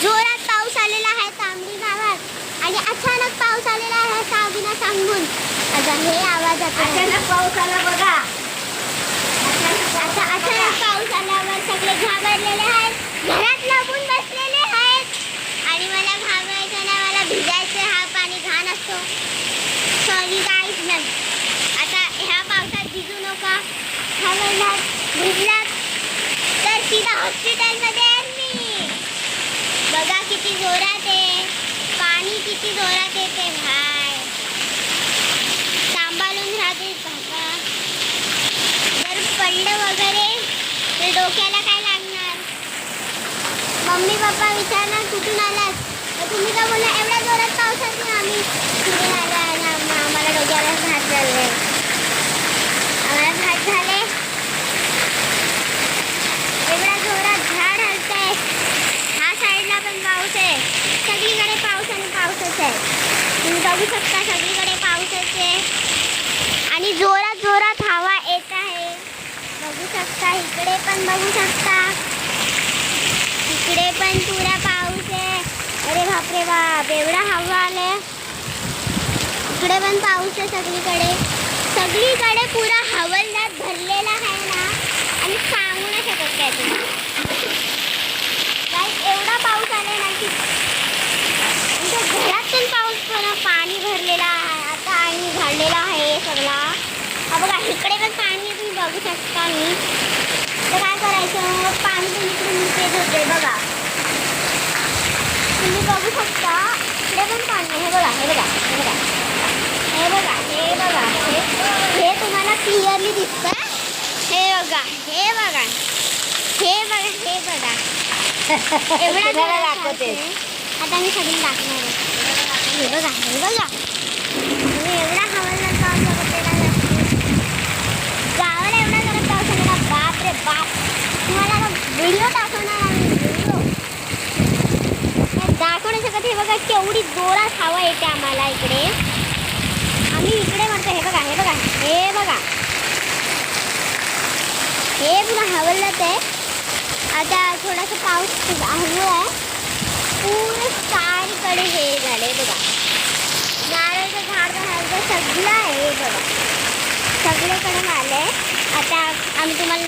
जोरात पाऊस आलेला आहे तांबडी गावात आणि अचानक पाऊस आलेला आहे सावीना सांगून. आता हे आवाज अचानक पाऊस आला बघा. आता अचानक पाऊस आल्यावर सगळे घाबरलेले आहेत, घरात लपून बसलेले आहेत. आणि मला घाबरायचं नाही, मला भिजायचं. हा पाणी घाण असतो. सॉरी गाईज नाही. आता ह्या पावसात भिजू नका. घाबरलात भिजलात तर सीधा हॉस्पिटलमध्ये आहे मी. बघा किती जोरात आहे पाणी, किती जोरात येते भाई. सांभाळून राहते बाबा. जर पडलं वगैरे तर डोक्याला काय लागणार. मम्मी पप्पा विचारणार कुठून आलात, तर तुम्ही का बोला एवढ्या जोरात पावसात नाही आम्ही कुठून आला आहे ना, आम्हाला डोक्याला घात झाले, आम्हाला घात झाले. एवढ्या जोरात झाड हलतंय. ह्या साईडला पण पाऊस आहे. सगळीकडे पाऊस आणि पाऊसच आहे. तुम्ही बघू शकता सगळीकडे पाऊसच आहे आणि जोरात जोरात हवा येत आहे. बघू शकता इकडे पण बघू शकता, इकडे पण पुरा पाऊस आहे. अरे बापरे बाप, एवढा हवा आले. इकडे पण पाऊस आहे सगळीकडे. सगळीकडे पुरा हवालदार भरलेला आहे ना, आणि सांगू नाही शकत काय तुम्ही. एवढा पाऊस आला ना की घरात पण पाऊस पण पाणी भरलेला आहे आता आणि झालेला आहे सगळा. हा बघा इकडे पण पाणी तुम्ही बघू शकता. मी तर काय करायचं, पाणी पण इकडून पेज होते बघा. तुम्ही बघू शकता इकडे पण पाणी. हे बघा हे बघा हे बघा हे बघा हे बघा हे तुम्हाला क्लिअरली दिसतं. हे बघा हे बघा हे बघा हे बघा एवढा दाखवते. आता मी सगळी दाखवणार आहे. हे बघा हे बघा तुम्ही एवढा हवालदार पाऊस बघितलेला गावाला एवढा जरा पाऊस आलेला. बाप रे बाप, तुम्हाला व्हिडिओ दाखवणार आम्ही. व्हिडिओ दाखवू नाही शकत. हे बघा केवढी जोरात हवा येते आम्हाला इकडे. आम्ही इकडे म्हणतो हे बघा हे बघा हे बघा हे पुन्हा हवालदार आहे. आता थोडासा पाऊस हळू आहे. पूर्ण चारीकडे हे झाले बघा. नारळाचं झाड सगळं आहे बघा, सगळीकडे आलंय. आता आम्ही तुम्हाला